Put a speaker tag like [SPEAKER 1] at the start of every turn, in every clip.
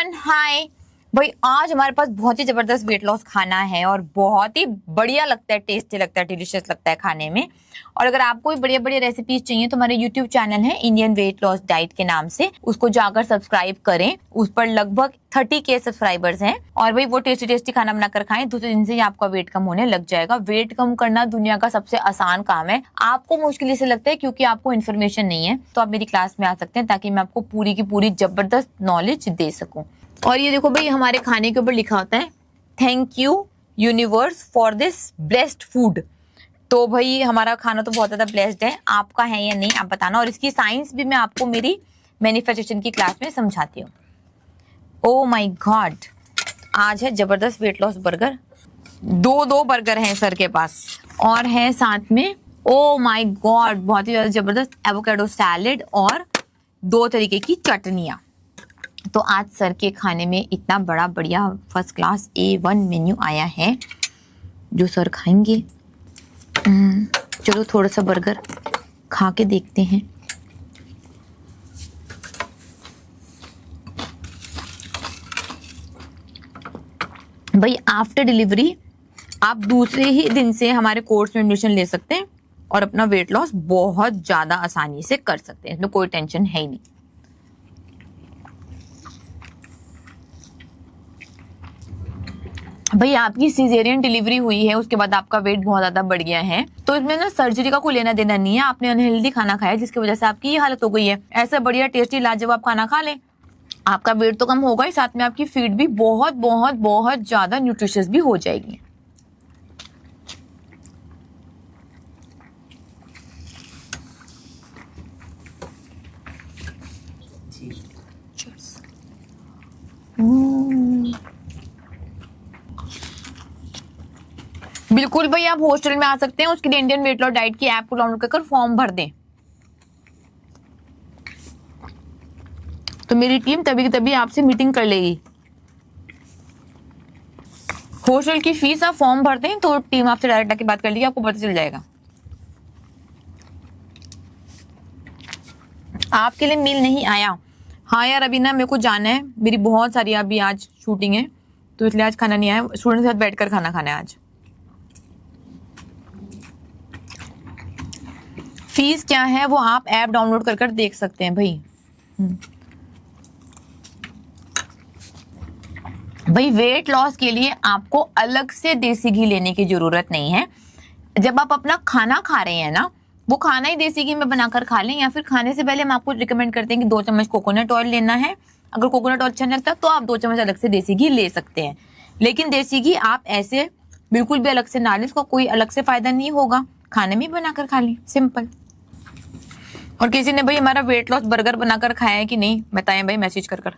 [SPEAKER 1] Everyone, हाय। भाई आज हमारे पास बहुत ही जबरदस्त वेट लॉस खाना है और बहुत ही बढ़िया लगता है, टेस्टी लगता है, डिलीशियस लगता है खाने में। और अगर आपको भी बढ़िया बढ़िया रेसिपीज चाहिए तो हमारे यूट्यूब चैनल है इंडियन वेट लॉस डाइट के नाम से, उसको जाकर सब्सक्राइब करें। उस पर लगभग 30K सब्सक्राइबर्स हैं और भाई वो टेस्टी टेस्टी खाना बनाकर खाएं। दूसरे दिन से ही आपका वेट कम होने लग जाएगा। वेट कम करना दुनिया का सबसे आसान काम है। आपको मुश्किल से लगता है क्योंकि आपको इन्फॉर्मेशन नहीं है, तो आप मेरी क्लास में आ सकते हैं ताकि मैं आपको पूरी की पूरी जबरदस्त नॉलेज दे सकूं। और ये देखो भाई, हमारे खाने के ऊपर लिखा होता है thank you universe for this blessed food. तो भाई हमारा खाना तो बहुत ज्यादा ब्लेस्ड है, आपका है या नहीं आप बताना। और इसकी साइंस भी मैं आपको मेरी मैन्युफैक्चरिंग की क्लास में समझाती हूँ। ओ माय गॉड, आज है जबरदस्त वेट लॉस बर्गर। दो बर्गर हैं सर के पास और है साथ में, ओ माय गॉड, बहुत ही ज्यादा जबरदस्त एवोकाडो सैलेड और 2 तरीके की चटनियाँ। तो आज सर के खाने में इतना बड़ा बढ़िया फर्स्ट क्लास A1 मेन्यू आया है जो सर खाएंगे। चलो थोड़ा सा बर्गर खा के देखते हैं। भाई आफ्टर डिलीवरी आप दूसरे ही दिन से हमारे कोर्स में एडमिशन ले सकते हैं और अपना वेट लॉस बहुत ज्यादा आसानी से कर सकते हैं। इसमें कोई टेंशन है ही नहीं। भाई आपकी सीजेरियन डिलीवरी हुई है, उसके बाद आपका वेट बहुत ज्यादा बढ़ गया है, तो इसमें ना सर्जरी का कोई लेना देना नहीं है। आपने अनहेल्दी खाना खाया जिसकी वजह से आपकी ये हालत हो गई है। ऐसा बढ़िया टेस्टी लाजवाब खाना खा ले, आपका वेट तो कम होगा ही, साथ में आपकी फीड भी बहुत बहुत बहुत ज्यादा न्यूट्रिशियस भी हो जाएगी। बिल्कुल भाई, आप हॉस्टल में आ सकते हैं। उसके लिए इंडियन वेट लॉस डाइट की ऐप को डाउनलोड कर फॉर्म भर दें, तो मेरी टीम तभी तभी आपसे मीटिंग कर लेगी। हॉस्टल की फीस आप फॉर्म भर दें तो टीम आपसे डायरेक्ट आके बात कर लेगी, आपको पता चल जाएगा। आपके लिए मील नहीं आया? हाँ यार, अभी ना मेरे को जाना है, मेरी बहुत सारी अभी आज शूटिंग है, तो इसलिए आज खाना नहीं आया। स्टूडेंट के साथ बैठकर खाना खाना है आज। फीस क्या है वो आप ऐप डाउनलोड कर देख सकते हैं भाई। भाई वेट लॉस के लिए आपको अलग से देसी घी लेने की जरूरत नहीं है। जब आप अपना खाना खा रहे हैं ना, वो खाना ही देसी घी में बनाकर खा लें, या फिर खाने से पहले हम आपको रिकमेंड करते हैं कि 2 चम्मच कोकोनट ऑयल लेना है। अगर कोकोनट ऑयल अच्छा नहीं लगता तो आप 2 चम्मच अलग से देसी घी ले सकते हैं, लेकिन देसी घी आप ऐसे बिल्कुल भी अलग से ना लें, इसका कोई अलग से फायदा नहीं होगा, खाने में बनाकर खा लें, सिंपल। और किसी ने भाई हमारा वेट लॉस बर्गर बनाकर खाया है कि नहीं बताएं भाई, मैसेज कर।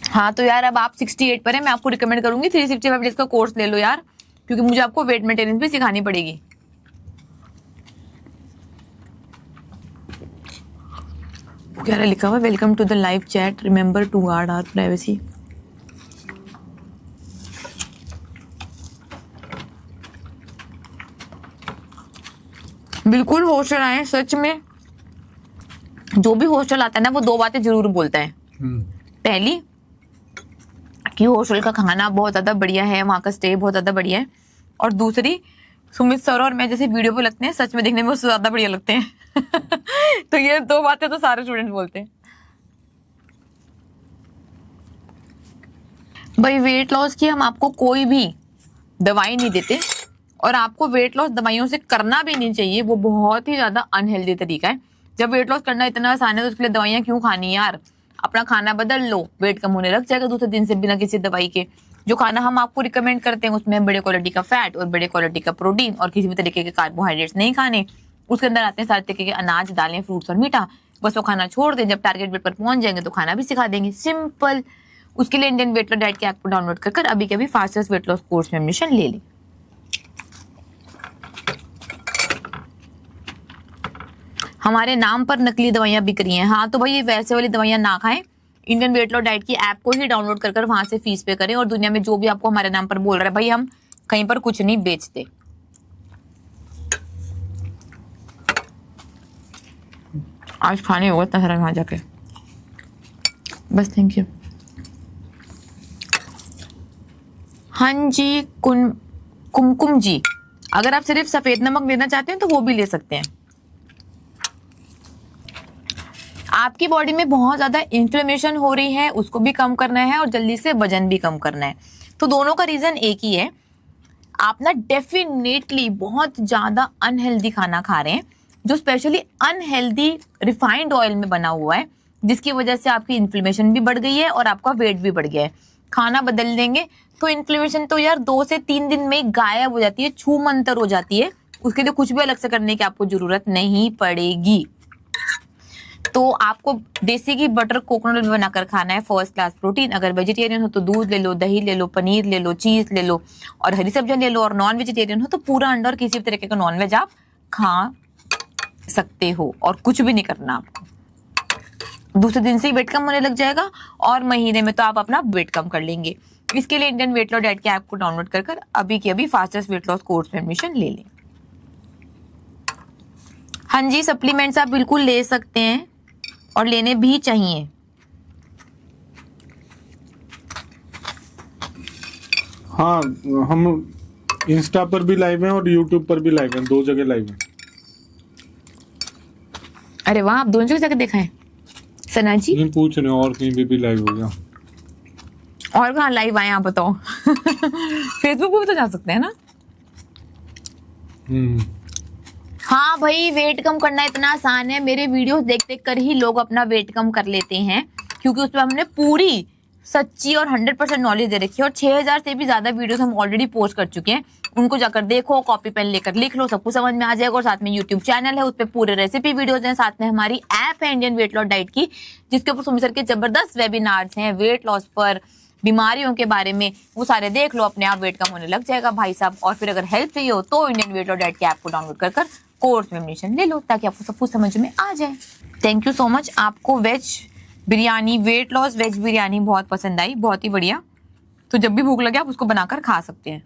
[SPEAKER 1] हाँ तो यार अब आप 68 पर है, मैं आपको रिकमेंड करूंगी 365 डेज का कोर्स ले लो यार, क्योंकि मुझे आपको वेट मेंटेनेंस भी सिखानी पड़ेगी। क्या लिखा हुआ, welcome to the live chat, remember to guard our privacy. बिल्कुल हॉस्टल आए, सच में जो भी हॉस्टल आता है ना वो 2 बातें जरूर बोलता है। पहली कि हॉस्टल का खाना बहुत ज्यादा बढ़िया है, वहां का स्टे बहुत ज्यादा बढ़िया है, और दूसरी सुमित सर और मैं जैसे वीडियो पे लगते हैं सच में देखने में उससे ज्यादा बढ़िया लगते हैं। तो ये 2 बातें तो सारे स्टूडेंट बोलते हैं। भाई वेट लॉस की हम आपको कोई भी दवाई नहीं देते, और आपको वेट लॉस दवाइयों से करना भी नहीं चाहिए, वो बहुत ही ज्यादा अनहेल्दी तरीका है। जब वेट लॉस करना इतना आसान है तो उसके लिए दवाइयां क्यों खानी यार? अपना खाना बदल लो, वेट कम होने लग जाएगा दूसरे दिन से बिना किसी दवाई के। जो खाना हम आपको रिकमेंड करते हैं उसमें बड़े क्वालिटी का फैट और बड़े क्वालिटी का प्रोटीन और किसी भी तरीके के कार्बोहाइड्रेट्स नहीं खाने। उसके अंदर आते हैं सारे तरीके के अनाज, दालें, फ्रूट्स और मीठा। बस वो खाना छोड़ दें, जब टारगेट वेट पर पहुंच जाएंगे तो खाना भी सिखा देंगे, सिंपल। उसके लिए इंडियन वेट लॉस डाइट के ऐप को डाउनलोड कर अभी के अभी फास्टेस्ट वेट लॉस कोर्स में एडमिशन ले लें। हमारे नाम पर नकली दवाइयां बिक रही हैं। हाँ तो भाई वैसे वाली दवाइयां ना खाएं, इंडियन वेट लॉस डाइट की ऐप को ही डाउनलोड कर वहां से फीस पे करें। और दुनिया में जो भी आपको हमारे नाम पर बोल रहा है, भाई हम कहीं पर कुछ नहीं बेचते। आज खाने होगा इतना सारा वहां जाके। बस थैंक यू। हाँ जी कुमकुम जी, अगर आप सिर्फ सफेद नमक लेना चाहते हैं तो वो भी ले सकते हैं। आपकी बॉडी में बहुत ज्यादा इन्फ्लेमेशन हो रही है, उसको भी कम करना है और जल्दी से वजन भी कम करना है, तो दोनों का रीजन एक ही है। आप ना डेफिनेटली बहुत ज्यादा अनहेल्दी खाना खा रहे हैं, जो स्पेशली अनहेल्दी रिफाइंड ऑयल में बना हुआ है, जिसकी वजह से आपकी इन्फ्लेमेशन भी बढ़ गई है और आपका वेट भी बढ़ गया है। खाना बदल देंगे तो इन्फ्लेमेशन तो यार 2 से 3 दिन में गायब हो जाती है, छू मंतर हो जाती है। उसके लिए कुछ भी अलग से करने की आपको जरूरत नहीं पड़ेगी। तो आपको देसी घी बटर कोकोनट बनाकर खाना है, फर्स्ट क्लास प्रोटीन। अगर वेजिटेरियन हो तो दूध ले लो, दही ले लो, पनीर ले लो, चीज ले लो और हरी सब्जियां ले लो। और नॉन वेजिटेरियन हो तो पूरा अंडा और किसी भी तरीके का नॉन वेज आप खा सकते हो और कुछ भी नहीं करना आपको। दूसरे दिन से ही वेट कम होने लग जाएगा और महीने में तो आप अपना वेट कम कर लेंगे। इसके लिए इंडियन वेट लॉस डाइट के ऐप को डाउनलोड कर अभी के अभी फास्टेस्ट वेट लॉस कोर्स में एडमिशन ले लें। हाँ जी, सप्लीमेंट्स आप बिल्कुल ले सकते हैं और लेने भी चाहिए।
[SPEAKER 2] हाँ, हम इंस्टा पर भी लाइव हैं और यूट्यूब पर भी लाइव हैं, 2 जगह लाइव हैं।
[SPEAKER 1] अरे वाह, आप दोनों जगह जाकर देखा है सना जी?
[SPEAKER 2] नहीं पूछ रहे और कहीं भी लाइव हो गया।
[SPEAKER 1] और कहाँ लाइव आए आप बताओ? फेसबुक पे भी तो जा सकते हैं ना। हाँ भाई, वेट कम करना इतना आसान है। मेरे वीडियोस देख देख कर ही लोग अपना वेट कम कर लेते हैं, क्योंकि उसमें हमने पूरी सच्ची और 100% नॉलेज दे रखी है। और 6000 से भी ज्यादा वीडियोस हम ऑलरेडी पोस्ट कर चुके हैं। उनको जाकर देखो, कॉपी पेन लेकर लिख लो, सब कुछ समझ में आ जाएगा। और साथ में यूट्यूब चैनल है, उस पर पूरे रेसिपी वीडियोज हैं। साथ में हमारी ऐप है इंडियन वेट लॉस डाइट की, जिसके ऊपर सुमी सर के जबरदस्त वेबिनार्स हैं वेट लॉस पर, बीमारियों के बारे में। वो सारे देख लो, अपने आप वेट कम होने लग जाएगा भाई साहब। और फिर अगर हेल्प चाहिए हो तो इंडियन वेट लॉस डाइट के ऐप को डाउनलोड कर कोर्स में एडमिशन ले लो, ताकि आपको सब कुछ समझ में आ जाए। Thank you so much. आपको veg biryani, weight loss veg biryani बहुत पसंद आई, बहुत ही बढ़िया। तो जब भी भूख लगे आप उसको बनाकर खा सकते हैं।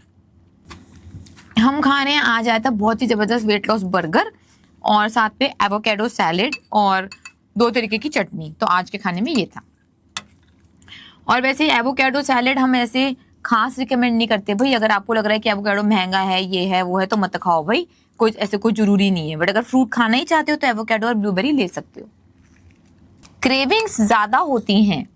[SPEAKER 1] हम खा रहे हैं आज आया था बहुत ही जबरदस्त वेट लॉस बर्गर और साथ पे एवोकेडो सैलेड और 2 तरीके की चटनी। तो आज के खाने में ये था। और वैसे एवोकेडो सैलेड हम ऐसे खास रिकमेंड नहीं करते भाई। अगर आपको लग रहा है कि एवोकेडो महंगा है, ये है वो है, तो मत खाओ भाई, कोई ऐसे कोई जरूरी नहीं है। बट अगर फ्रूट खाना ही चाहते हो तो एवोकेडो और ब्लूबेरी ले सकते हो। क्रेविंग्स ज्यादा होती हैं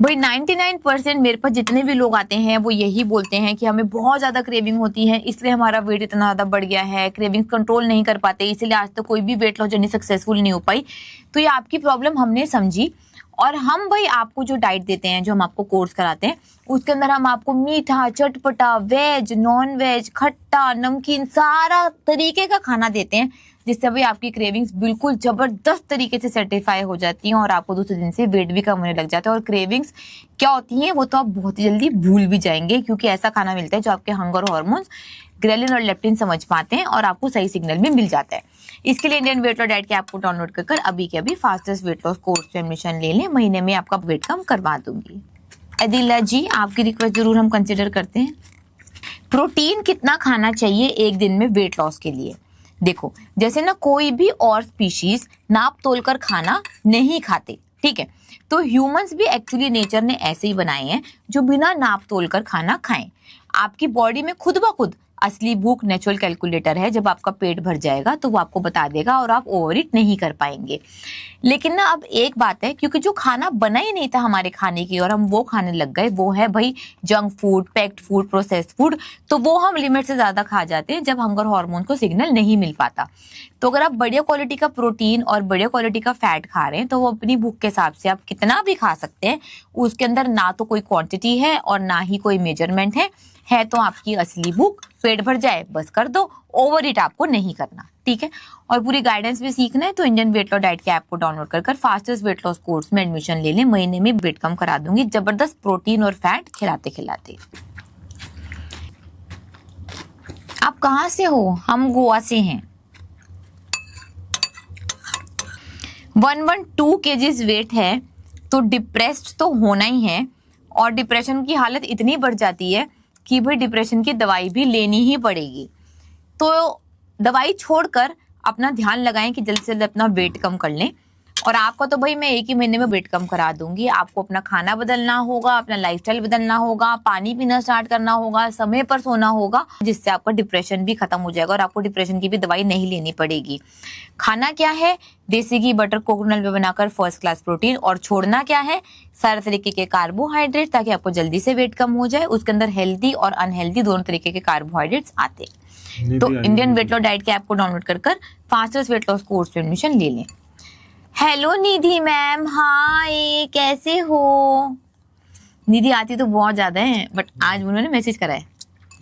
[SPEAKER 1] भाई। 99% मेरे पास जितने भी लोग आते हैं वो यही बोलते हैं कि हमें बहुत ज्यादा क्रेविंग होती है, इसलिए हमारा वेट इतना ज्यादा बढ़ गया है, क्रेविंग कंट्रोल नहीं कर पाते, इसलिए आज तक कोई भी वेट लॉस जर्नी सक्सेसफुल नहीं हो पाई। तो ये आपकी प्रॉब्लम हमने समझी और हम भाई आपको जो डाइट देते हैं, जो हम आपको कोर्स कराते हैं, उसके अंदर हम आपको मीठा, चटपटा, वेज, नॉन वेज, खट्टा, नमकीन, सारा तरीके का खाना देते हैं, जिससे भाई आपकी क्रेविंग्स बिल्कुल जबरदस्त तरीके से सेटिस्फाई हो जाती हैं और आपको दूसरे दिन से वेट भी कम होने लग जाता है। और क्रेविंग्स क्या होती हैं वो तो आप बहुत ही जल्दी भूल भी जाएंगे, क्योंकि ऐसा खाना मिलता है जो आपके हंगर हार्मोन्स ग्रेलिन और लेप्टिन समझ पाते हैं और आपको सही सिग्नल भी मिल जाता है। इसके लिए इंडियन वेट लॉस डाइट के ऐप को डाउनलोड कर अभी के अभी फास्टेस्ट वेट लॉस कोर्स में एडमिशन ले लें। महीने में आपका वेट कम करवा दूंगी। अदिला जी, आपकी रिक्वेस्ट जरूर हम कंसिडर करते हैं। प्रोटीन कितना खाना चाहिए एक दिन में वेट लॉस के लिए? देखो, जैसे ना कोई भी और स्पीशीज नाप तोलकर खाना नहीं खाते, ठीक है, तो ह्यूमंस भी एक्चुअली नेचर ने ऐसे ही बनाए हैं जो बिना नाप तोलकर खाना खाएं। आपकी बॉडी में खुद ब खुद असली भूख नेचुरल कैलकुलेटर है। जब आपका पेट भर जाएगा तो वो आपको बता देगा और आप ओवर ईट नहीं कर पाएंगे। लेकिन ना अब एक बात है, क्योंकि जो खाना बना ही नहीं था हमारे खाने की और हम वो खाने लग गए, वो है भाई junk food, packed food, processed food. तो वो हम लिमिट से ज्यादा खा जाते हैं जब हंगर हार्मोन को सिग्नल नहीं मिल पाता। तो अगर आप बढ़िया क्वालिटी का प्रोटीन और बढ़िया क्वालिटी का फैट खा रहे हैं तो वो अपनी भूख के हिसाब से आप कितना भी खा सकते हैं। उसके अंदर ना तो कोई क्वांटिटी है और ना ही कोई मेजरमेंट है तो आपकी असली भूख, पेट भर जाए बस कर दो, ओवर ईट आपको नहीं करना, ठीक है। और पूरी गाइडेंस भी सीखना है तो इंडियन वेट लॉस डाइट के ऐप को डाउनलोड कर फास्टेस्ट वेट लॉस कोर्स में एडमिशन ले लें। महीने में वेट कम करा दूंगी, जबरदस्त प्रोटीन और फैट खिलाते खिलाते। आप कहाँ से हो? हम गोवा से हैं। 112 kgs वेट है तो डिप्रेस्ड तो होना ही है। और डिप्रेशन की हालत इतनी बढ़ जाती है कि भाई डिप्रेशन की दवाई भी लेनी ही पड़ेगी। तो दवाई छोड़कर अपना ध्यान लगाएं कि जल्द से जल्द अपना वेट कम कर लें। और आपका तो भाई मैं एक ही महीने में वेट कम करा दूंगी। आपको अपना खाना बदलना होगा, अपना लाइफस्टाइल बदलना होगा, पानी पीना स्टार्ट करना होगा, समय पर सोना होगा, जिससे आपका डिप्रेशन भी खत्म हो जाएगा और आपको डिप्रेशन की भी दवाई नहीं लेनी पड़ेगी। खाना क्या है? देसी घी बटर कोकोनट में बनाकर फर्स्ट क्लास प्रोटीन। और छोड़ना क्या है? सारे तरीके के कार्बोहाइड्रेट, ताकि आपको जल्दी से वेट कम हो जाए। उसके अंदर हेल्दी और अनहेल्दी दोनों तरीके के कार्बोहाइड्रेट्स आते हैं। तो इंडियन वेट लॉस डाइट के ऐप को डाउनलोड कर फास्टेस्ट वेट लॉस कोर्स में एडमिशन ले लें। हेलो निधि मैम, हाय, कैसे हो? निधि आती तो बहुत ज्यादा है, बट आज उन्होंने मैसेज करा है।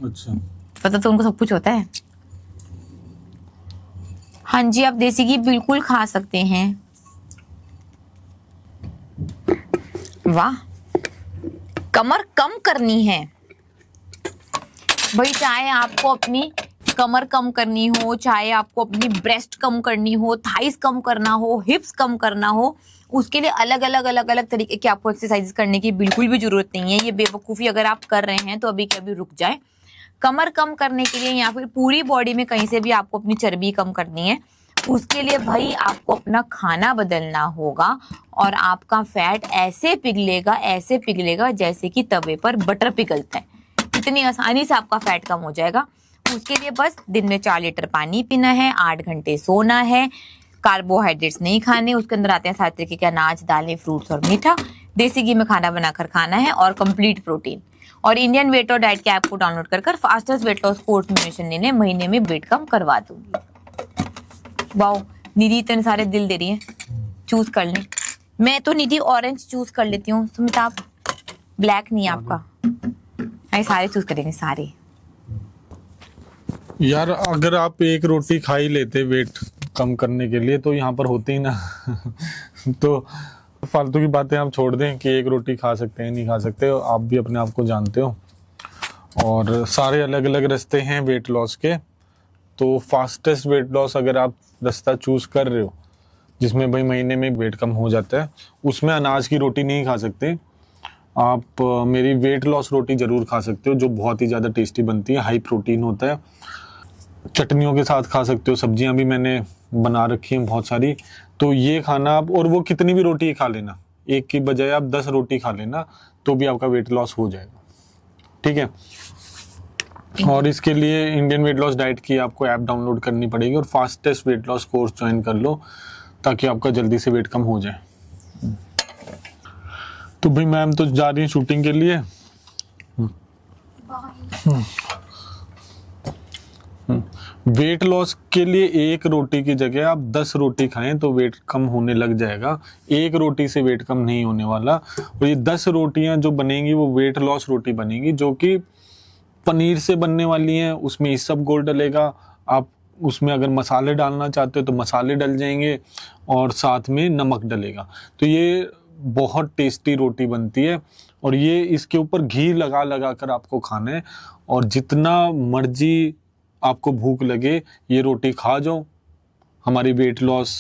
[SPEAKER 2] अच्छा,
[SPEAKER 1] पता तो उनको सब कुछ होता है। हाँ जी, आप देसी घी बिल्कुल खा सकते हैं। वाह, कमर कम करनी है भाई, चाहे आपको अपनी कमर कम करनी हो, चाहे आपको अपनी ब्रेस्ट कम करनी हो, थाइस कम करना हो, हिप्स कम करना हो, उसके लिए अलग अलग तरीके की आपको एक्सरसाइज करने की बिल्कुल भी जरूरत नहीं है। ये बेवकूफ़ी अगर आप कर रहे हैं तो अभी के अभी रुक जाए। कमर कम करने के लिए या फिर पूरी बॉडी में कहीं से भी आपको अपनी चर्बी कम करनी है, उसके लिए भाई आपको अपना खाना बदलना होगा और आपका फैट ऐसे पिघलेगा जैसे कि तवे पर बटर पिघलता है। इतनी आसानी से आपका फैट कम हो जाएगा। उसके लिए बस दिन में 4 लीटर पानी पीना है, 8 घंटे सोना है, कार्बोहाइड्रेट्स नहीं खाने, उसके अंदर आते हैं सारे तरीके के अनाज, दालें, फ्रूट्स और मीठा, देसी घी में खाना बनाकर खाना है और कंप्लीट प्रोटीन। और इंडियन वेट लॉस डाइट के ऐप को डाउनलोड कर फास्टेस्ट वेट लॉस कोर्स में एडमिशन लेने महीने में वेट कम करवा दूंगी। वाओ, निधि इतने सारे दिल दे रही है, चूज कर लें। मैं तो निधि ऑरेंज चूज कर लेती हूँ, सुमिता आप ब्लैक नहीं है आपका। अरे सारे चूज करेंगे सारे।
[SPEAKER 2] यार अगर आप एक रोटी खा ही लेते वेट कम करने के लिए तो यहाँ पर होते ही ना। तो फालतू की बातें आप छोड़ दें कि एक रोटी खा सकते हैं नहीं खा सकते, आप भी अपने आप को जानते हो। और सारे अलग अलग रास्ते हैं वेट लॉस के। तो फास्टेस्ट वेट लॉस अगर आप रास्ता चूज कर रहे हो जिसमें भाई महीने में वेट कम हो जाता है, उसमें अनाज की रोटी नहीं खा सकते आप। मेरी वेट लॉस रोटी जरूर खा सकते हो जो बहुत ही ज़्यादा टेस्टी बनती है, हाई प्रोटीन होता है। चटनियों के साथ खा सकते हो, सब्जियां भी मैंने बना रखी हैं बहुत सारी। तो ये खाना आप, और वो कितनी भी रोटी खा लेना, एक की बजाय आप 10 रोटी खा लेना तो भी आपका वेट लॉस हो जाएगा। ठीक है। और इसके लिए इंडियन वेट लॉस डाइट की आपको ऐप डाउनलोड करनी पड़ेगी और fastest weight loss course join कर लो ताकि आपका जल्दी से वेट कम हो जाए। तो भाई मैम तो जा रही है शूटिंग के लिए। वेट लॉस के लिए एक रोटी की जगह आप 10 रोटी खाएं तो वेट कम होने लग जाएगा। एक रोटी से वेट कम नहीं होने वाला। और ये 10 रोटियां जो बनेंगी वो वेट लॉस रोटी बनेगी जो कि पनीर से बनने वाली हैं। उसमें इसबगोल डलेगा, आप उसमें अगर मसाले डालना चाहते हो तो मसाले डल जाएंगे और साथ में नमक डलेगा। तो ये बहुत टेस्टी रोटी बनती है और ये इसके ऊपर घी लगा लगा कर आपको खाना है। और जितना मर्जी आपको भूख लगे ये रोटी खा जाओ। हमारी वेट लॉस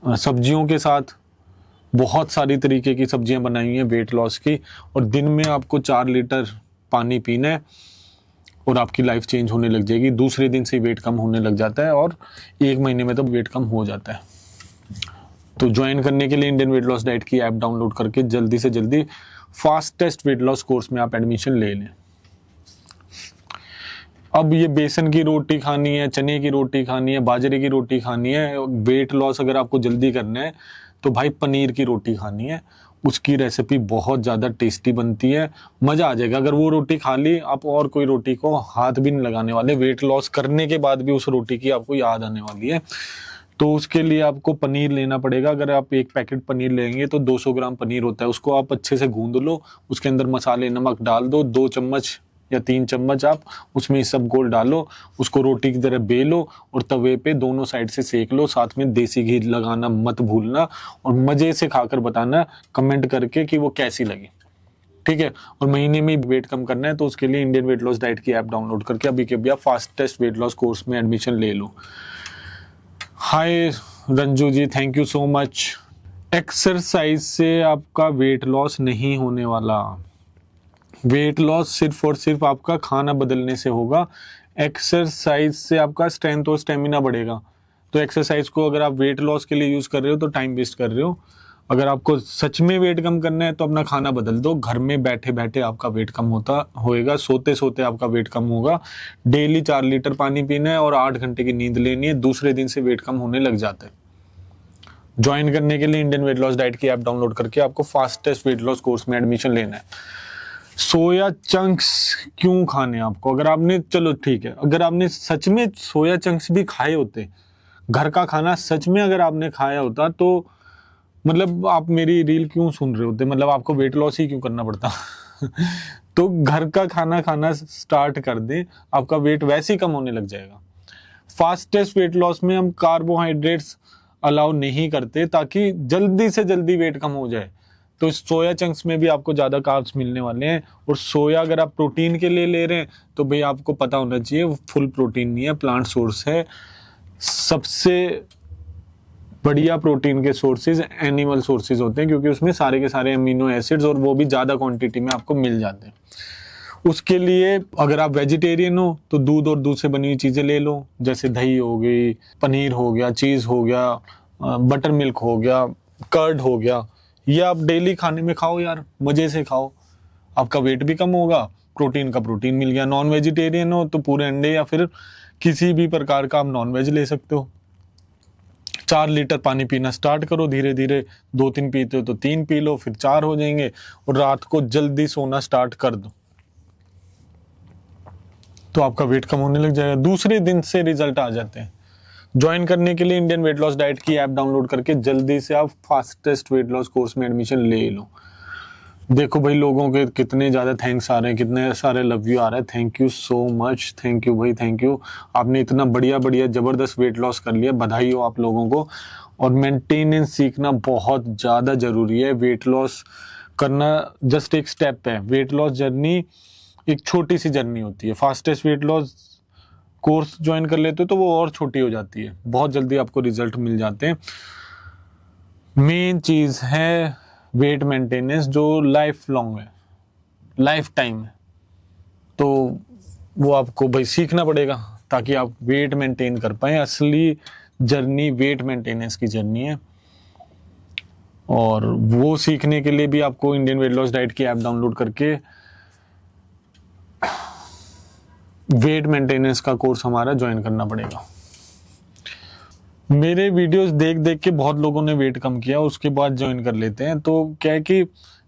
[SPEAKER 2] सब्जियों के साथ बहुत सारी तरीके की सब्जियां बनाई हुई हैं वेट लॉस की। और दिन में आपको 4 लीटर पानी पीना है और आपकी लाइफ चेंज होने लग जाएगी। दूसरे दिन से वेट कम होने लग जाता है और 1 महीने में तो वेट कम हो जाता है। तो ज्वाइन करने के लिए इंडियन वेट लॉस डाइट की ऐप डाउनलोड करके जल्दी से जल्दी फास्टेस्ट वेट लॉस कोर्स में आप एडमिशन ले लें। अब ये बेसन की रोटी खानी है, चने की रोटी खानी है, बाजरे की रोटी खानी है, वेट लॉस अगर आपको जल्दी करना है तो भाई पनीर की रोटी खानी है। उसकी रेसिपी बहुत ज़्यादा टेस्टी बनती है, मज़ा आ जाएगा। अगर वो रोटी खा ली आप और कोई रोटी को हाथ भी नहीं लगाने वाले। वेट लॉस करने के बाद भी उस रोटी की आपको याद आने वाली है। तो उसके लिए आपको पनीर लेना पड़ेगा। अगर आप एक पैकेट पनीर लेंगे तो 200 ग्राम पनीर होता है, उसको आप अच्छे से गूंद लो, उसके अंदर मसाले नमक डाल दो, 2 चम्मच या 3 चम्मच आप उसमें इसबगोल डालो, उसको रोटी की तरह बेलो और तवे पे दोनों साइड से सेक लो। साथ में देसी घी लगाना मत भूलना और मज़े से खाकर बताना कमेंट करके कि वो कैसी लगी। ठीक है। और महीने में वेट कम करना है तो उसके लिए इंडियन वेट लॉस डाइट की ऐप डाउनलोड करके अभी के अभी आप फास्टेस्ट वेट लॉस कोर्स में एडमिशन ले लो। Hi Ranju ji, thank you so much. Exercise से आपका वेट लॉस नहीं होने वाला। वेट लॉस सिर्फ और सिर्फ आपका खाना बदलने से होगा। एक्सरसाइज से आपका स्ट्रेंथ और स्टेमिना बढ़ेगा। तो एक्सरसाइज को अगर आप वेट लॉस के लिए यूज कर रहे हो तो टाइम वेस्ट कर रहे हो। अगर आपको सच में वेट कम करना है तो अपना खाना बदल दो, घर में बैठे बैठे आपका वेट कम होएगा, सोते सोते आपका वेट कम होगा। डेली 4 लीटर पानी पीना है और 8 घंटे की नींद लेनी है, दूसरे दिन से वेट कम होने लग जाता है। ज्वाइन करने के लिए इंडियन वेट लॉस डाइट की ऐप डाउनलोड करके आपको फास्टेस्ट वेट लॉस कोर्स में एडमिशन लेना है। सोया चंक्स क्यों खाने आपको? अगर आपने, चलो ठीक है, अगर आपने सच में सोया चंक्स भी खाए होते, घर का खाना सच में अगर आपने खाया होता, तो मतलब आप मेरी रील क्यों सुन रहे होते? मतलब आपको वेट लॉस ही क्यों करना पड़ता? तो घर का खाना खाना स्टार्ट कर दें, आपका वेट वैसे ही कम होने लग जाएगा। फास्टेस्ट वेट लॉस में हम कार्बोहाइड्रेट्स अलाउ नहीं करते ताकि जल्दी से जल्दी वेट कम हो जाए। तो सोया चंक्स में भी आपको ज़्यादा कार्ब्स मिलने वाले हैं। और सोया अगर आप प्रोटीन के लिए ले रहे हैं तो भाई आपको पता होना चाहिए वो फुल प्रोटीन नहीं है, प्लांट सोर्स है। सबसे बढ़िया प्रोटीन के सोर्सेज एनिमल सोर्सेज होते हैं, क्योंकि उसमें सारे के सारे अमीनो एसिड्स और वो भी ज़्यादा क्वांटिटी में आपको मिल जाते हैं। उसके लिए अगर आप वेजिटेरियन हो तो दूध और दूध से बनी हुई चीज़ें ले लो, जैसे दही हो गई, पनीर हो गया, चीज़ हो गया, बटर मिल्क हो गया, कर्ड हो गया। ये आप डेली खाने में खाओ यार, मज़े से खाओ, आपका वेट भी कम होगा, प्रोटीन का प्रोटीन मिल गया। नॉन वेजिटेरियन हो तो पूरे अंडे या फिर किसी भी प्रकार का आप नॉन वेज ले सकते हो। 4 लीटर पानी पीना स्टार्ट करो धीरे धीरे, 2-3 पीते हो तो 3 पी लो, फिर 4 हो जाएंगे। और रात को जल्दी सोना स्टार्ट कर दो तो आपका वेट कम होने लग जाएगा, दूसरे दिन से रिजल्ट आ जाते हैं। ज्वाइन करने के लिए इंडियन वेट लॉस डाइट की ऐप डाउनलोड करके जल्दी से आप फास्टेस्ट वेट लॉस कोर्स में एडमिशन ले लो। देखो भाई, लोगों के कितने ज़्यादा थैंक्स आ रहे हैं, कितने सारे लव यू आ रहे हैं। Thank you so much, thank you भाई, थैंक यू। आपने इतना बढ़िया बढ़िया ज़बरदस्त वेट लॉस कर लिया, बधाई हो आप लोगों को। और मेंटेनेंस सीखना बहुत ज़्यादा ज़रूरी है। वेट लॉस करना जस्ट एक स्टेप है, वेट लॉस जर्नी एक छोटी सी जर्नी होती है। Fastest weight loss course join कर लेते हो तो वो और छोटी हो जाती है, बहुत जल्दी आपको रिजल्ट मिल जाते हैं। मेन चीज़ है वेट मेंटेनेंस, जो लाइफ लॉन्ग है, लाइफ टाइम है। तो वो आपको भाई सीखना पड़ेगा ताकि आप वेट मेंटेन कर पाएं। असली जर्नी वेट मेंटेनेंस की जर्नी है, और वो सीखने के लिए भी आपको इंडियन वेट लॉस डाइट की ऐप डाउनलोड करके वेट मेंटेनेंस का कोर्स हमारा ज्वाइन करना पड़ेगा। मेरे वीडियोस देख देख के बहुत लोगों ने वेट कम किया, उसके बाद ज्वाइन कर लेते हैं। तो क्या है कि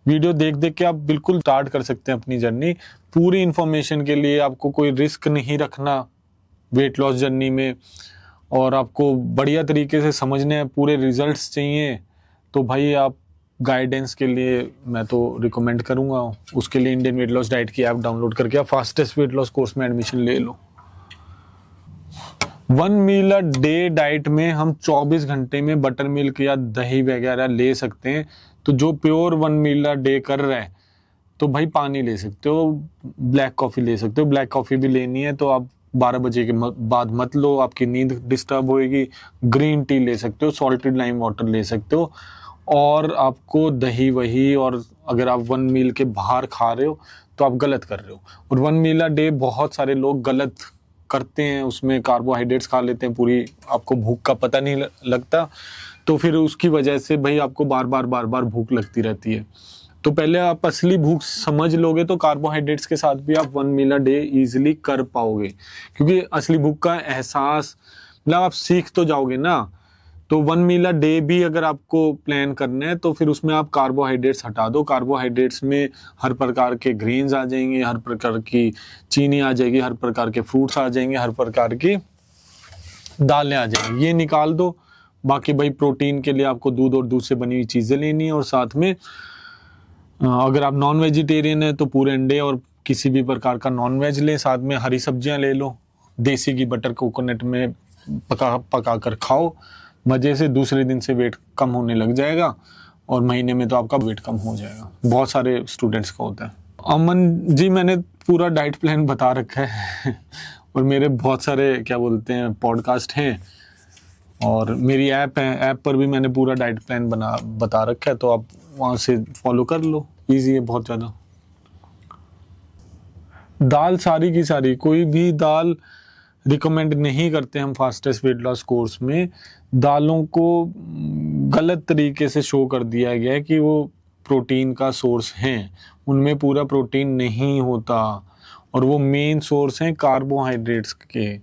[SPEAKER 2] वीडियो देख देख के आप बिल्कुल स्टार्ट कर सकते हैं अपनी जर्नी। पूरी इंफॉर्मेशन के लिए आपको कोई रिस्क नहीं रखना वेट लॉस जर्नी में, और आपको बढ़िया तरीके से समझने हैं, पूरे रिजल्ट्स चाहिए, तो भाई आप गाइडेंस के लिए मैं तो रिकमेंड करूँगा, उसके लिए इंडियन वेट लॉस डाइट की ऐप डाउनलोड करके आप फास्टेस्ट वेट लॉस कोर्स में एडमिशन ले लो। 1 मील अ डे डाइट में हम 24 घंटे में बटर मिल्क या दही वगैरह ले सकते हैं। तो जो प्योर 1 मील अ डे कर रहा है तो भाई पानी ले सकते हो, ब्लैक कॉफ़ी ले सकते हो। ब्लैक कॉफ़ी भी लेनी है तो आप 12 बजे के बाद मत लो, आपकी नींद डिस्टर्ब होएगी। ग्रीन टी ले सकते हो, सॉल्टेड लाइम वाटर ले सकते हो। और आपको दही वही, और अगर आप 1 मील के बाहर खा रहे हो तो आप गलत कर रहे हो। और 1 मील अ डे बहुत सारे लोग गलत करते हैं, उसमें कार्बोहाइड्रेट्स खा लेते हैं पूरी, आपको भूख का पता नहीं लगता, तो फिर उसकी वजह से भाई आपको बार बार भूख लगती रहती है। तो पहले आप असली भूख समझ लोगे तो कार्बोहाइड्रेट्स के साथ भी आप 1 मील अ डे ईजिली कर पाओगे, क्योंकि असली भूख का एहसास मतलब आप सीख तो जाओगे ना। तो 1 मील अ डे भी अगर आपको प्लान करना है तो फिर उसमें आप कार्बोहाइड्रेट्स हटा दो। कार्बोहाइड्रेट्स में हर प्रकार के ग्रेन्स आ जाएंगे, हर प्रकार की चीनी आ जाएगी, हर प्रकार के फ्रूट्स आ जाएंगे, हर प्रकार की दालें आ जाएंगी, ये निकाल दो। बाकी भाई प्रोटीन के लिए आपको दूध और दूध से बनी हुई चीज़ें लेनी है, और साथ में अगर आप नॉन वेजिटेरियन है तो पूरे अंडे और किसी भी प्रकार का नॉन वेज लें, साथ में हरी सब्जियां ले लो, देसी घी बटर कोकोनट में पका कर खाओ मज़े से। दूसरे दिन से वेट कम होने लग जाएगा और महीने में तो आपका वेट कम हो जाएगा। बहुत सारे स्टूडेंट्स का होता है। अमन जी, मैंने पूरा डाइट प्लान बता रखा है और मेरे बहुत सारे क्या बोलते हैं पॉडकास्ट हैं, और मेरी ऐप है, ऐप पर भी मैंने पूरा डाइट प्लान बता रखा है, तो आप वहाँ से फॉलो कर लो, इजी है बहुत ज़्यादा। दाल सारी की सारी, कोई भी दाल रिकमेंड नहीं करते हम फास्टेस्ट वेट लॉस कोर्स में। दालों को गलत तरीके से शो कर दिया गया है कि वो प्रोटीन का सोर्स हैं, उनमें पूरा प्रोटीन नहीं होता और वो मेन सोर्स हैं कार्बोहाइड्रेट्स के।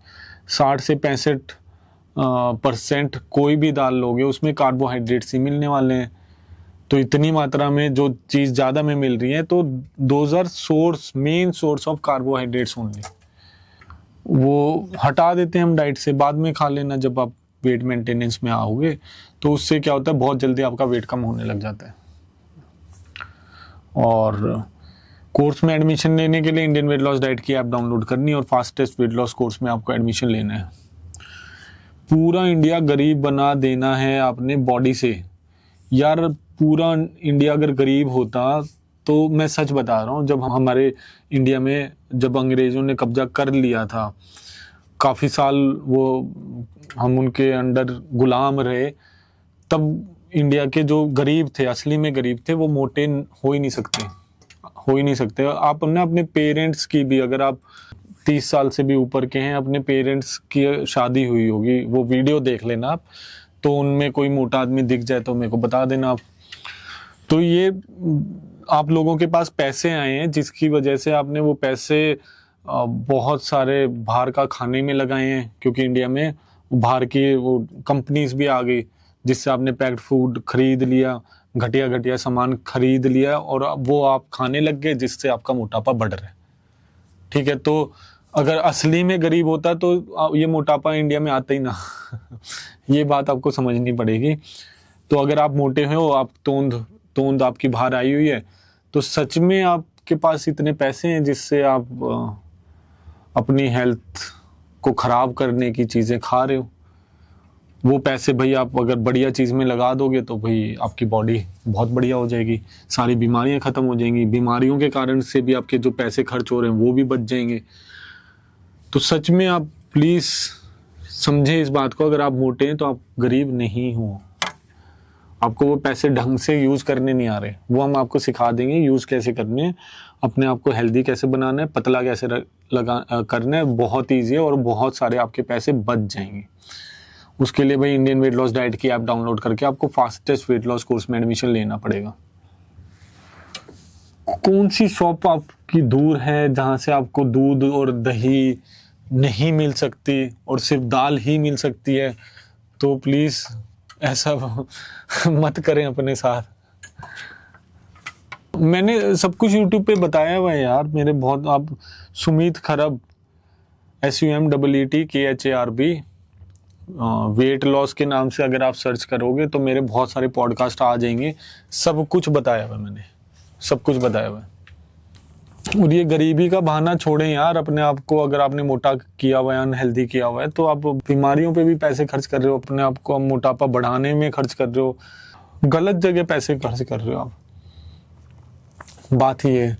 [SPEAKER 2] 60 से 65% कोई भी दाल लोगे उसमें कार्बोहाइड्रेट्स ही मिलने वाले हैं। तो इतनी मात्रा में जो चीज़ ज़्यादा में मिल रही है, तो those are source, main source of carbohydrates only. वो हटा देते हैं हम डाइट से, बाद में खा लेना जब आप वेट मेंटेनेंस में आओगे। तो उससे क्या होता है, बहुत जल्दी आपका वेट कम होने लग जाता है। और कोर्स में एडमिशन लेने के लिए इंडियन वेट लॉस डाइट की ऐप डाउनलोड करनी है और फास्टेस्ट वेट लॉस कोर्स में आपको एडमिशन लेना है। पूरा इंडिया गरीब बना देना है आपने बॉडी से। यार पूरा इंडिया अगर गरीब होता, तो मैं सच बता रहा हूँ, जब हमारे इंडिया में जब अंग्रेज़ों ने कब्जा कर लिया था, काफ़ी साल वो हम उनके अंडर गुलाम रहे, तब इंडिया के जो गरीब थे, असली में गरीब थे, वो मोटे हो ही नहीं सकते। आप अपने पेरेंट्स की भी, अगर आप 30 साल से भी ऊपर के हैं, अपने पेरेंट्स की शादी हुई होगी, वो वीडियो देख लेना आप, तो उनमें कोई मोटा आदमी दिख जाए तो मेरे को बता देना आप। तो ये आप लोगों के पास पैसे आए हैं, जिसकी वजह से आपने वो पैसे बहुत सारे बाहर का खाने में लगाए हैं, क्योंकि इंडिया में बाहर की वो कंपनीज भी आ गई, जिससे आपने पैक्ड फूड खरीद लिया, घटिया सामान खरीद लिया और वो आप खाने लग गए, जिससे आपका मोटापा बढ़ रहा है। ठीक है, तो अगर असली में गरीब होता तो ये मोटापा इंडिया में आता ही ना। ये बात आपको समझनी पड़ेगी। तो अगर आप मोटे हो, आप तोंद आपकी बाहर आई हुई है, तो सच में आपके पास इतने पैसे हैं जिससे आप अपनी हेल्थ को ख़राब करने की चीज़ें खा रहे हो। वो पैसे भाई आप अगर बढ़िया चीज़ में लगा दोगे तो भाई आपकी बॉडी बहुत बढ़िया हो जाएगी, सारी बीमारियां ख़त्म हो जाएंगी। बीमारियों के कारण से भी आपके जो पैसे खर्च हो रहे हैं वो भी बच जाएंगे। तो सच में आप प्लीज़ समझें इस बात को, अगर आप मोटे हैं तो आप गरीब नहीं हो। आपको वो पैसे ढंग से यूज़ करने नहीं आ रहे, वो हम आपको सिखा देंगे यूज़ कैसे करने हैं, अपने आप को हेल्दी कैसे बनाना है, पतला कैसे करना है। बहुत ईजी है और बहुत सारे आपके पैसे बच जाएंगे। उसके लिए भाई इंडियन वेट लॉस डाइट की ऐप डाउनलोड करके आपको फास्टेस्ट वेट लॉस कोर्स में एडमिशन लेना पड़ेगा। कौन सी शॉप आपकी दूर है जहाँ से आपको दूध और दही नहीं मिल सकती और सिर्फ दाल ही मिल सकती है, तो प्लीज़ ऐसा मत करें अपने साथ। मैंने सब कुछ यूट्यूब पे बताया हुआ है यार, मेरे बहुत। आप सुमित खरब SUMEETKHARB वेट लॉस के नाम से अगर आप सर्च करोगे तो मेरे बहुत सारे पॉडकास्ट आ जाएंगे। सब कुछ बताया हुआ है मैंने, सब कुछ बताया हुआ है। और ये गरीबी का बहाना छोड़ें यार अपने आप को। अगर आपने मोटा किया हुआ है, अनहेल्दी किया हुआ है, तो आप बीमारियों पे भी पैसे खर्च कर रहे हो, अपने आप को मोटापा बढ़ाने में खर्च कर रहे हो, गलत जगह पैसे खर्च कर रहे हो आप। बात ही है,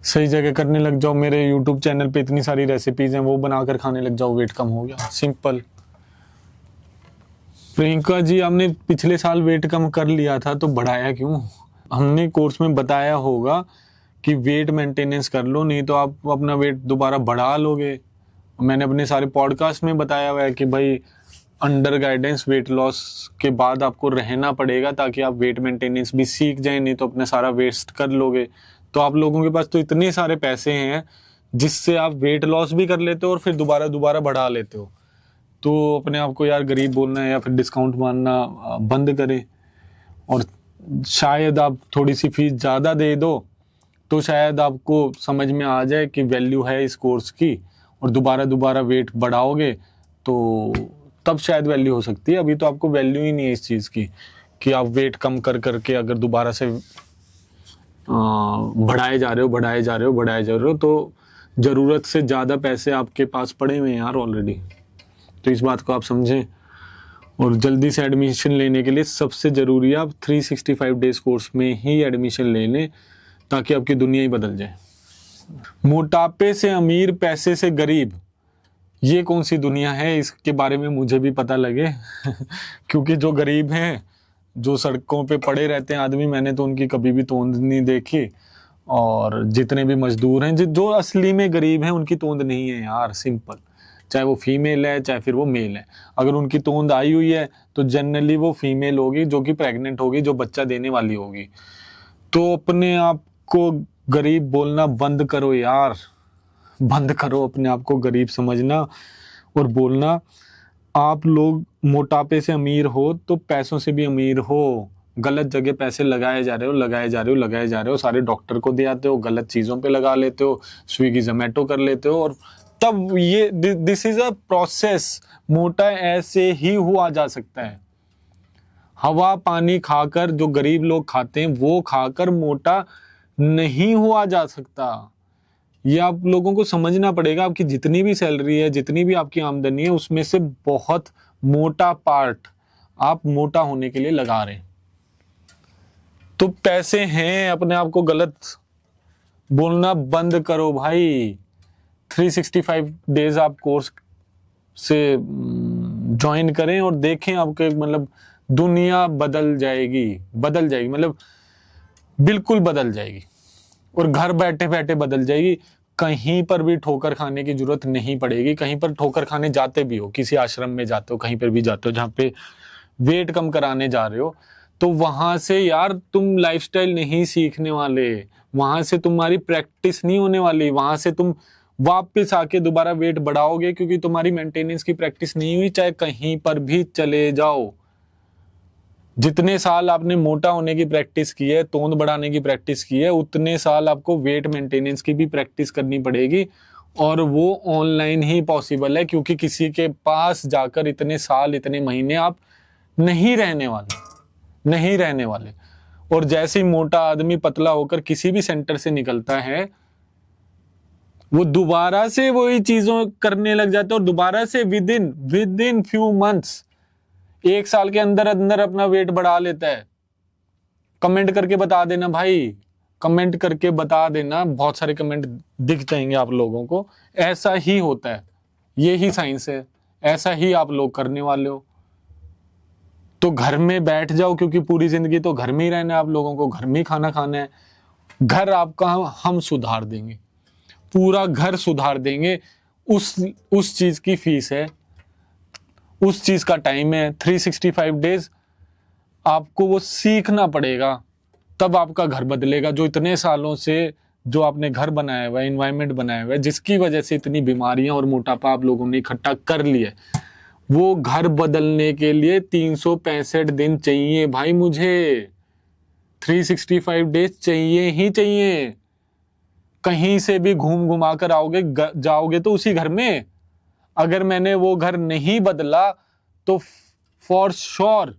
[SPEAKER 2] सही जगह करने लग जाओ। मेरे YouTube चैनल पे इतनी सारी रेसिपीज हैं, वो बनाकर खाने लग जाओ, वेट कम हो गया, सिंपल। प्रियंका जी, आपने पिछले साल वेट कम कर लिया था तो बढ़ाया क्यों? हमने कोर्स में बताया होगा कि वेट मेंटेनेंस कर लो, नहीं तो आप अपना वेट दोबारा बढ़ा लोगे। मैंने अपने सारे पॉडकास्ट में बताया हुआ है कि भाई अंडर गाइडेंस वेट लॉस के बाद आपको रहना पड़ेगा, ताकि आप वेट मेंटेनेंस भी सीख जाएं, नहीं तो अपना सारा वेस्ट कर लोगे। तो आप लोगों के पास तो इतने सारे पैसे हैं जिससे आप वेट लॉस भी कर लेते हो और फिर दोबारा बढ़ा लेते हो। तो अपने आप को यार गरीब बोलना है या फिर डिस्काउंट मानना बंद करें। और शायद आप थोड़ी सी फीस ज़्यादा दे दो तो शायद आपको समझ में आ जाए कि वैल्यू है इस कोर्स की, और दोबारा वेट बढ़ाओगे तो तब शायद वैल्यू हो सकती है। अभी तो आपको वैल्यू ही नहीं है इस चीज़ की कि आप वेट कम कर करके अगर दोबारा से बढ़ाए जा रहे हो तो ज़रूरत से ज़्यादा पैसे आपके पास पड़े हुए हैं यार ऑलरेडी। तो इस बात को आप समझें। और जल्दी से एडमिशन लेने के लिए सबसे ज़रूरी है आप 365 डेज कोर्स में ही एडमिशन ले लें, ताकि आपकी दुनिया ही बदल जाए। मोटापे से अमीर, पैसे से गरीब, ये कौन सी दुनिया है, इसके बारे में मुझे भी पता लगे। क्योंकि जो गरीब हैं, जो सड़कों पे पड़े रहते हैं आदमी, मैंने तो उनकी कभी भी तोंद नहीं देखी। और जितने भी मजदूर हैं, जो असली में गरीब हैं, उनकी तोंद नहीं है यार, सिंपल। चाहे वो फीमेल है चाहे फिर वो मेल है। अगर उनकी तोंद आई हुई है तो जनरली वो फीमेल होगी जो कि प्रेग्नेंट होगी, जो बच्चा देने वाली होगी। तो अपने आप को गरीब बोलना बंद करो यार, बंद करो अपने आप को गरीब समझना और बोलना। आप लोग मोटापे से अमीर हो तो पैसों से भी अमीर हो। गलत जगह पैसे लगाए जा रहे हो, सारे डॉक्टर को दे आते हो, गलत चीज़ों पे लगा लेते हो, स्विगी जोमेटो कर लेते हो, और तब ये दिस इज अ प्रोसेस। मोटा ऐसे ही हुआ जा सकता है। हवा पानी खाकर जो गरीब लोग खाते हैं वो खाकर मोटा नहीं हुआ जा सकता। ये आप लोगों को समझना पड़ेगा। आपकी जितनी भी सैलरी है, जितनी भी आपकी आमदनी है, उसमें से बहुत मोटा पार्ट आप मोटा होने के लिए लगा रहे हैं। तो पैसे हैं, अपने आप को गलत बोलना बंद करो भाई। 365 डेज आप कोर्स से ज्वाइन करें और देखें, आपके मतलब दुनिया बदल जाएगी मतलब बिल्कुल बदल जाएगी, और घर बैठे बैठे बदल जाएगी। कहीं पर भी ठोकर खाने की जरूरत नहीं पड़ेगी। कहीं पर ठोकर खाने जाते भी हो, किसी आश्रम में जाते हो, कहीं पर भी जाते हो जहाँ पे वेट कम कराने जा रहे हो, तो वहां से यार तुम लाइफस्टाइल नहीं सीखने वाले, वहां से तुम्हारी प्रैक्टिस नहीं होने वाली, वहां से तुम वापस आके दोबारा वेट बढ़ाओगे, क्योंकि तुम्हारी मेंटेनेंस की प्रैक्टिस नहीं हुई। चाहे कहीं पर भी चले जाओ, जितने साल आपने मोटा होने की प्रैक्टिस की है, तोंद बढ़ाने की प्रैक्टिस की है, उतने साल आपको वेट मेंटेनेंस की भी प्रैक्टिस करनी पड़ेगी। और वो ऑनलाइन ही पॉसिबल है, क्योंकि किसी के पास जाकर इतने साल इतने महीने आप नहीं रहने वाले। और जैसे ही मोटा आदमी पतला होकर किसी भी सेंटर से निकलता है, वो दोबारा से वही चीजों करने लग जाता है, और दोबारा से विद इन फ्यू मंथ्स, 1 साल के अंदर अंदर अपना वेट बढ़ा लेता है। कमेंट करके बता देना भाई, कमेंट करके बता देना, बहुत सारे कमेंट दिख जाएंगे आप लोगों को। ऐसा ही होता है, ये ही साइंस है, ऐसा ही आप लोग करने वाले हो। तो घर में बैठ जाओ, क्योंकि पूरी जिंदगी तो घर में ही रहना है, आप लोगों को घर में ही खाना खाना है। घर आपका हम सुधार देंगे, पूरा घर सुधार देंगे। उस चीज की फीस है, उस चीज का टाइम है। 365 डेज आपको वो सीखना पड़ेगा, तब आपका घर बदलेगा। जो इतने सालों से जो आपने घर बनाया हुआ है, एनवायरनमेंट बनाया हुआ है, जिसकी वजह से इतनी बीमारियां और मोटापा आप लोगों ने इकट्ठा कर लिया, वो घर बदलने के लिए 365 दिन चाहिए भाई। मुझे 365 डेज चाहिए ही चाहिए। कहीं से भी घूम घुमा कर जाओगे तो उसी घर में। अगर मैंने वो घर नहीं बदला तो फॉर श्योर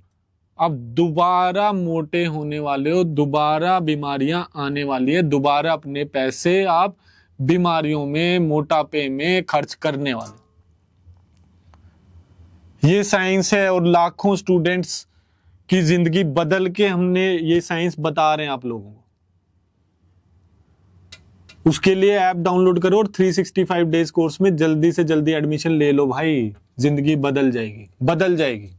[SPEAKER 2] आप दोबारा मोटे होने वाले हो, दोबारा बीमारियां आने वाली है, दोबारा अपने पैसे आप बीमारियों में, मोटापे में खर्च करने वाले। ये साइंस है, और लाखों स्टूडेंट्स की जिंदगी बदल के हमने ये साइंस बता रहे हैं आप लोगों को। उसके लिए ऐप डाउनलोड करो और 365 डेज कोर्स में जल्दी से जल्दी एडमिशन ले लो भाई। जिंदगी बदल जाएगी।